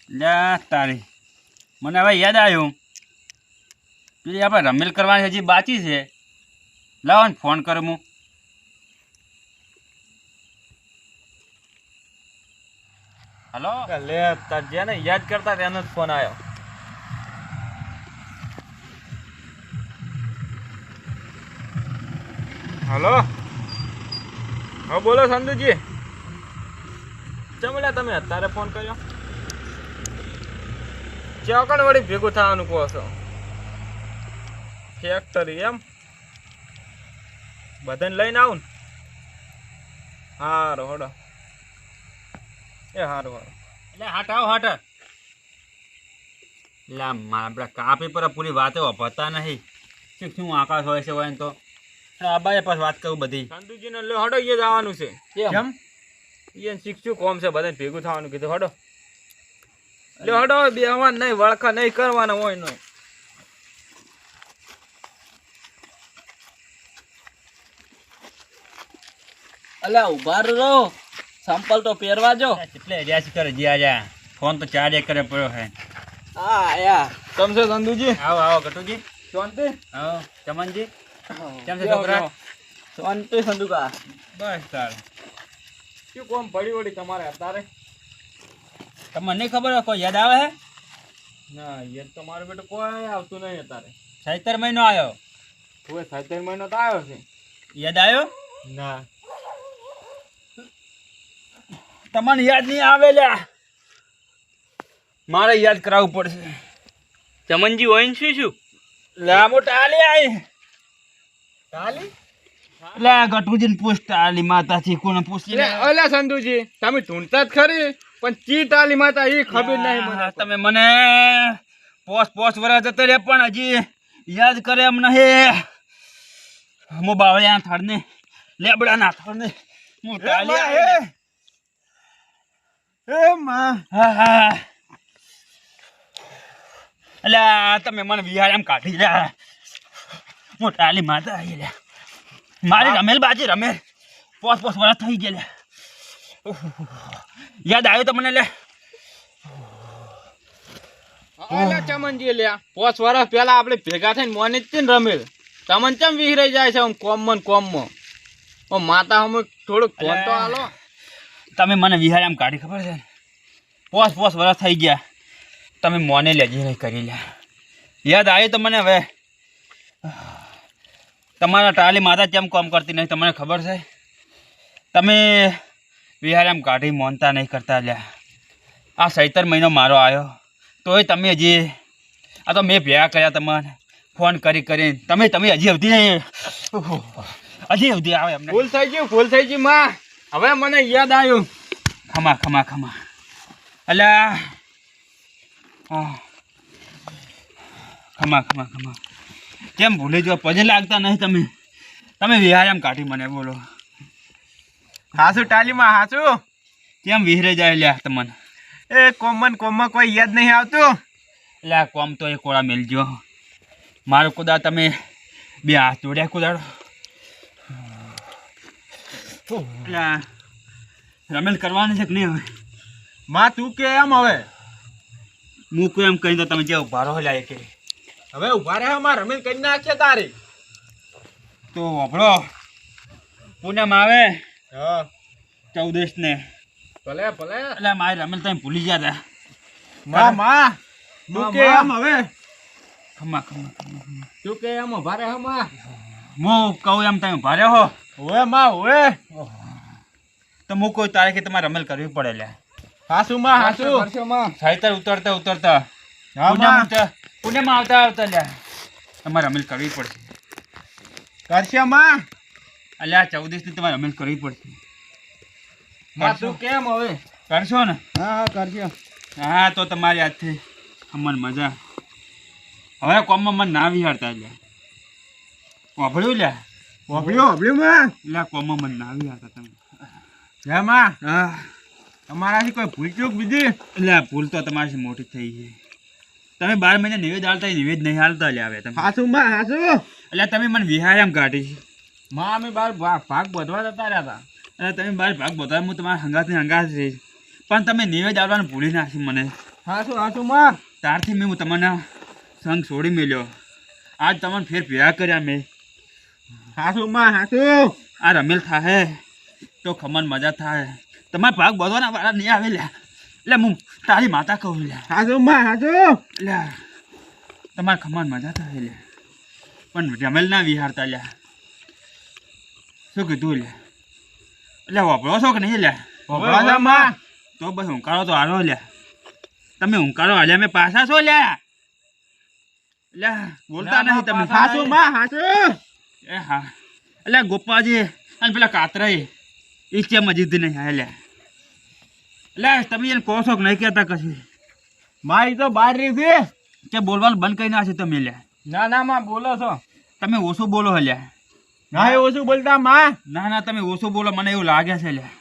લે તારી મને હવે યાદ આવ્યું પેલી આપણે રમેલ કરવાની હજી બાકી છે. લાવો ને ફોન કરું હું. હલો લે તાર જેને યાદ કરતા તેનો જ ફોન આવ્યો. હલો હા બોલો સંધુજી. ચમલા તમે અત્યારે ફોન કર્યો? ચોકણ વળી ભેગું થવાનું કહો છો? ફેક્ટરી એમ? બધાને લઈને આવું ને? હારું હડો. એ હારું હારું. એટલે હાટ આવો હાટ. એટલે આપણા કાપી પર પૂરી વાતો ભરતા નહીં. શું આકાશ હોય છે હોય ને તો આબાએ પાસ વાત કરું બધી. સંધુજીને લે હડો એ જવાનું છે. કેમ? એને શીખશું કોમ છે બધાને ભેગું થવાનું કીધું હડો. લે હડો બે હવા નહીં વળખા નહીં કરવાના હોય નહીં. અલ્યા ઉભા રહો, સંપલ તો પહેરવા જો. એટલે રહ્યા કરે જી આજા ફોન તો ચાર્જ કરે પડ્યો છે. હા આયા. કેમ છે સંધુજી? આવો આવો ગટુજી. શાંતિ? આવો ચમનજી. કેમ છે છોકરા? શાંતિ સંદુકા. બસ તાર શું કોમ પડી વળી તમારે અત્યારે? તમને નહીં ખબર હોય કોઈ યાદ આવે હે? ના યાદ તો મારો બેટો કોઈ આવતું નહીં અત્યારે. 17 મહિનો આવ્યો. હવે 17 મહિનો તો આવ્યો છે. યાદ આવ્યો? ના તમને યાદ નહીં આવે લ્યા. મારે યાદ કરાવવું પડશે. ચમનજી હોય ને શું? લા મોટા આલી આઈ. ચાલી? લા ગટુજી ને પૂછ આલી માતાથી કોને પૂછી લે. ઓલા સંધુજી તમે ઢૂંઢતા જ ખરી પણ ચી ટાલી માતા એ ખબર નહીં મને. તમે મને પોસ વર્ષ જતો રે પણ હજી યાદ કરે એમ નહીં. હું બાવળિયા થડને લેબડાના થડને મોટા આલી આઈ. એ માં હા હા અલ્યા તમે મને વિહાર એમ કાઢી લ્યા. મોટા આલી માતા આવી લ્યા. મારી રમેલ બાજી રમેલ પોસ વર્ષ થઈ ગયા લ્યા. યાદ આવ્યું તમને લે. ઓલા ચમનજી લ્યા 5 વર્ષ પહેલા આપણે ભેગા થઈને મોની જ ને રમેલ. તમને ચમ વિહરાઈ જાય છે આમ કોમમાં ઓ માતા હમ થોડુંક ફોન તો હાલો. તમે મને વિહાર એમ કાઢી ખબર છે ને? પોસ વર્ષ થઈ ગયા તમે મોને લેજી કરી લ્યા. યાદ આવ્યું તો મને હવે. તમારા ટાલી માતા કેમ કોમ કરતી નહીં તમને ખબર છે? તમે વિહાર એમ કાઢી મોનતા નહીં કરતા લ્યા. આ 17 મહિનો મારો આવ્યો તોય તમે હજી આ તો મેં ભેગા કર્યા તમને ફોન કરીને તમે હજી સુધી આવે એમને. ભૂલ થઈ ગઈ માં. હવે મને યાદ આવ્યું. ખમા અલ્યા ખમા કેમ ભૂલી જો પજે લાગતા નહીં તમે વિહાર એમ કાઢી મને બોલો. હાસુ ટાલીમાં હાસુ કેમ વિહરે જાય લ્યા તમને? એ કોમમાં કોઈ યાદ નહીં આવતું. લ્યા કોમ તો એ કોળા મેલજો. મારું કુદા તમે બે હાથ જોડ્યા કુદાડો. લ્યા રમેલ કરવાની છે કે નહીં હવે? માં તું કે એમ હવે મૂકું એમ કહી દો તમે જે ઉભા રહો લ્યા કે હવે ઉભા રહે માં રમેલ કરી નાખશે તારી. તો વાપરો પૂનમ આવે હા 14 ને ભલે એટલે મારી રમેલ તમે ભૂલી ગયા માં તું કે એમ હવે ખમા તું કે એમ ઉભા રહે માં. હું કહું એમ તમે ઉભા રહ્યો હો. ઓએ માં ઓએ તો હું કોઈ તારીખે તમારે રમેલ કરવી પડે લ્યા. હાસુ માં હાસુ સાઈતર ઉતરતા પુણ્યમાં આવતા લ્યા તમારે રમેલ કરવી પડશે. કરશે માં. અલ્યા 14 ની તમારે રમેલ કરવી પડશે. માં તું કેમ હવે કરશો ને? હા કરશે. હા તો તમારી હાથથી અમને મજા. હવે કોમમાં મને ના વિહારતા લ્યા. વાભળ્યું લ્યા? વાભળ્યું માં. લ્યા કોમમાં મને ના વિહારતા તમે. હે માં હા તમારાથી કોઈ ભૂલ ચૂક બીજી? એટલે ભૂલ તો તમારી મોટી થઈ ગઈ. તમે 12 મહિને નિવેદ હાલતા નિવેદ નહીં હાલતા લે આવે તમે. હાસુ માં હાસુ એટલે તમે મને વિહાર એમ કાઢી. માં અમે બાર ભાગ બધવા જતા રહ્યા હતા. એટલે તમે બાર ભાગ બધા હું તમારા હંગાત રહીશ પણ તમે નિવેદ આવવાનું ભૂલી નાખી મને. હાસુ માં ત્યારથી મેં હું તમને સંગ છોડી મેલ્યો. આજ તમને ફેર ભેગા કર્યા મેં. હાસુ આ રમેલ થાય તો ખમણ મજા થાય. તમારા ભાગ બધવાના વાળા નહીં આવે લ્યા. એટલે હું તારી માતા કહું લ્યા. લ્યા તમારે ખમણ મજા થાય લ્યા. પણ રમેલ ના વિહારતા લ્યા. શું કીધું લ્યા? એટલે વાપરો છો કે નહીં લ્યા? તો બસ હુંકારો તો હારો લ્યા. તમે હુંકારો હાલ્યા મેં પાછા છો લ્યા. લ્યા બોલતા નહીં તમે. એ હા એટલે ગોપાજી અને પેલા કાતરાઈ એ છે મજીદ નહીં હાલ્યા. એટલે તમે એને કહો છો કે નહીં કહેતા કશું? મારી તો બહાર રહી છે. કે બોલવાનું બંધ કરી નાખશે તમે લ્યા. ના માં બોલો છો. તમે ઓછું બોલો હલ્યા. ના એવું શું બોલતા માં. ના તમે ઓછું બોલો મને એવું લાગે છે લ્યા.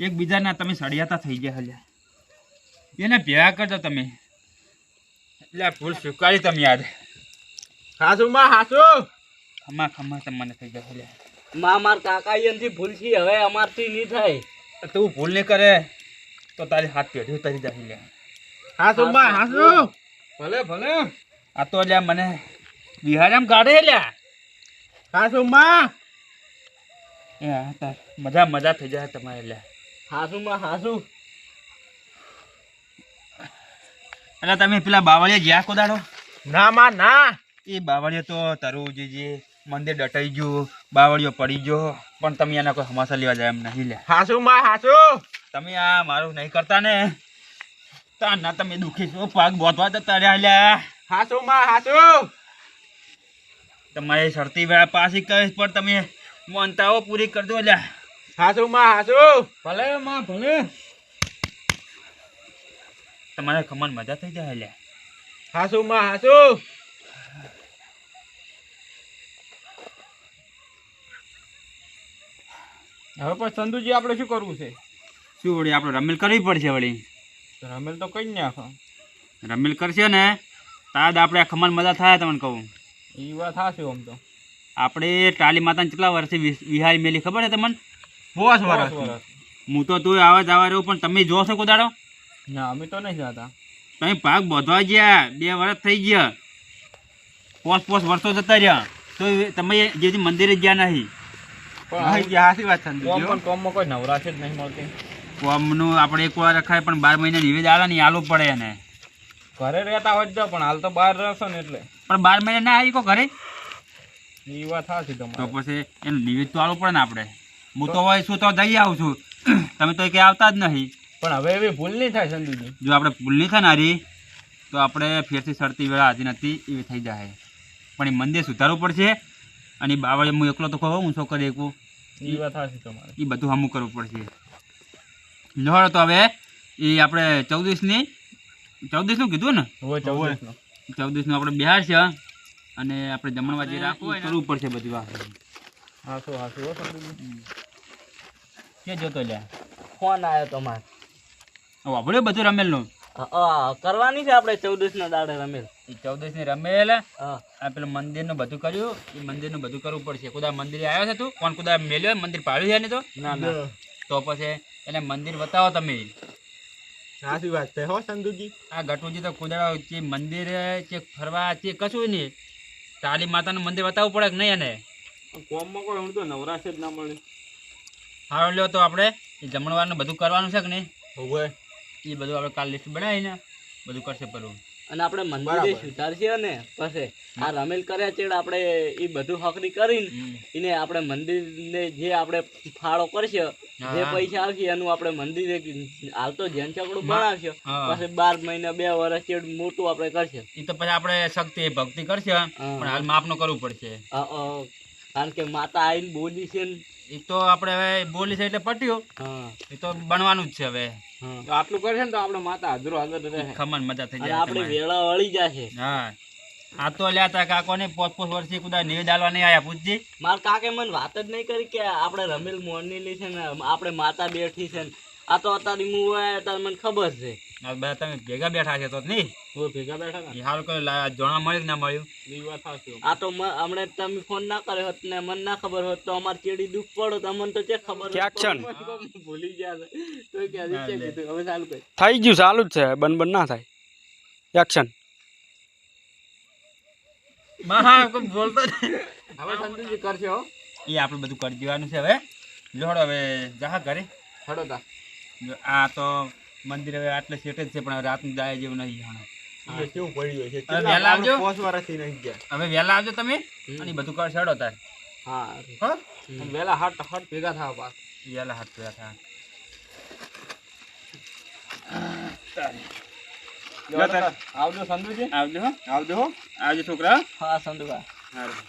એકબીજાના તમે સળિયાતા થઈ ગયા હલ્યા. એને ભેગા કરજો તમે. એટલે ભૂલ સ્વીકારી તમે યાદ. હાસુ ખમા ખમા તમને થઈ ગયા હલ્યા. માં માર કાકા એનથી ભૂલ છે, હવે અમારથી નહીં થાય. તું ભૂલ નહીં કરે તો તારી હાથ પેઢી ઉતારી જાય લ્યા. ભલે આ તો લ્યા મને બિહારમાં કાઢે લ્યા. એ હા તાર મજા થઈ જાય તમારે લ્યા. હાસુ એટલે તમે પેલા બાવળિયા જ્યાં કોદાડો ના એ બાવળિયો તો તરુજી મંદિર ડટાઈ ગયું, બાવળિયો પડી ગયો, પણ તમે એના કોઈ હમાસા લેવા જાય એમ નહીં લ્યા. હાસુ તમે આ મારું નહીં કરતા ને તા ના તમે દુખી છો, પાક બોધવા જતા રહ્યા લ્યા. હાસુ તમારી શરતી વેળા પાછી કહીશ પણ તમે મોનતાઓ પૂરી કરજો લ્યા. હાસુ ભલે માં ભલે. તમારે ખમણ મજા થઈ જાય લ્યા. હાસુ હવે પછી સંધુજી આપણે શું કરવું છે? શું વળી આપણે રમેલ કરવી પડશે વળી. રમેલ તો કઈ નાખો. રમેલ કરશે ને તાદ આપણે ખમણ મજા થાય. તમને કહું એ વાત હાસી. આમ તો આપણે ટાલી માતાને કેટલા વર્ષથી વિહારી મેલી ખબર છે તમને? 5 વર્ષ. હું તો તું આવા જવા રહ્યો પણ તમે જો છો કોદાડો? ના અમે તો નહીં જતા. તમે પાક બોધવા ગયા 2 વર્ષ થઈ ગયા, 5 વર્ષો જતા રહ્યા તો તમે જે મંદિરે ગયા નહીં. કોમમાં કોઈ નવરાશ જ નહીં મળતી. કોમનું આપણે એક વાર રખાય પણ 12 મહિના નિવેદ આલે ને આલવું પડે એને. ઘરે રહેતા હોય જાઓ પણ હાલ તો બહાર રહેશો ને એટલે. પણ 12 મહિના ના આવી કો ઘરે એ વાત સાચી તો તમારી. પછી એનું નિવેદ તો આલવું પડે ને આપણે. હું તો હોય શું તો જઈ આવું છું, તમે તો ક્યાંય આવતા જ નહીં. પણ હવે એવી ભૂલ નહીં થાય સંધુજી. જો આપણે ભૂલ નહીં થાય નારી તો આપણે ફેરથી શરતી વેળા હાજી નથી એવી થઈ જાય. પણ એ મંદિર સુધારવું પડશે અને બાવળે હું એકલો તો કહું હું શું કરી શકું? એ વાત સાચી તમારી. એ બધું હમું કરવું પડશે. લો તો હવે એ આપણે 14નું કીધું ને? હવે 14 14નું આપણે બિહાર છે અને આપણે જમણવા જે રાખવું હોય કરવું પડશે બધું. હાસુ હો સંધુજી. કે જોતો લ્યા ફોન આવ્યો તમારે. આપણે બધું રમેલનું કરવાની છે આપણે 14 દાડે રમેલ. એ 14ની રમેલ હા આ પેલું મંદિરનું બધું કર્યું. એ મંદિરનું બધું કરવું પડશે. કુદા મંદિરે આવ્યો છે તું? કોણ કુદા મેલ્યો મંદિર પાડ્યું છે ને? તો ના તો પછી એને મંદિર બતાવો તમે. સાચી વાત છે હો સંધુજી. આ ગટુજી તો કુદા જે મંદિર જે ફરવા જે કશું નહીં, કાલી માતાનું મંદિર બતાવવું પડે કે નહીં? એને કોમમાં કોઈ હું તો નવરાશ જ ના મળે. હારો લ્યો તો આપણે એ જમણવારનું બધું કરવાનું છે કે નહીં? હવે એ બધું આપણે કાલ લિસ્ટ બનાવીને બધું કરશે પેલું. અને આપણે મંદિરે સુધારશે ને પછી આ રમેલ કર્યા ચેડ આપણે એ બધું હકરી કરીને એને આપણે મંદિરને જે આપણે ફાળો કરશે, જે પૈસા આવશે એનું આપણે મંદિરે હાલ તો જેન ચકડું બનાવશે, પછી 12 મહિના 2 વર્ષ ચેડ મોટું આપણે કરશે. એ તો પછી આપણે શક્તિ ભક્તિ કરશે પણ હાલ માપનું કરવું પડશે. કારણ કે માતા આવીને બોલી છે ને એ તો આપણે હવે બોલી છે એટલે પટ્યું. એ તો બનવાનું જ છે. હવે આટલું કરશે ને તો આપણે માતા હાજરો હાજર રહે. ખમણ મજા થઈ અને જાય. આપણી વેળા વળી જશે. હા આ તો લ્યા તા કાકો ને 5 વર્ષથી કુદા નિવેદ આલવા નહીં આયા પૂછજી. મારા કાકે મને વાત જ નહીં કરી કે આપણે રમેલ મોરનીલી છે ને આપણે માતા બેઠી છે ને. આ તો અત્યારે હું અત્યારે મને ખબર છે આ બધા તમે ભેગા બેઠા છે તો નહીં હું ભેગા બેઠા હતા એ હાલ કોઈ જોણા મળ્યું કે ના મળ્યું એ વાત સાચી. આ તો હમણે તમે ફોન ના કર્યો હોત ને મને ના ખબર હોત તો અમાર ચેડી દુઃખ પડો તો અમને તો ચે ખબર હોત. Action. ભૂલી ગયા છે. તો કે હજી ચે કીધું હવે ચાલુ કર. થઈ ગયું ચાલુ જ છે બન ના થાય એક્શન હા કોઈ બોલતો નહીં. હવે સંતુજી કરશે હો. એ આપણે બધું કરી દેવાનું છે હવે લોડો હવે જા ઘરે હેડો તા. જો આ તો મંદિર હવે આટલે સેટ જ છે પણ હવે રાતનું જાય જેવું નહીં જાણો એ કેવું પડ્યું છે. હવે વહેલા આવજો. 5 વર્ષથી નહીં ગયા. હવે વહેલા આવજો તમે અને ઈ બધું કર છેડો તાર હા હો અને વહેલા હટ ભેગા થાવ પાછા. વહેલા હાથ પે થા આવજો સંતુજી. આવજો હો આવજો હો. આવજો છોકરા હા સંતુભા હારું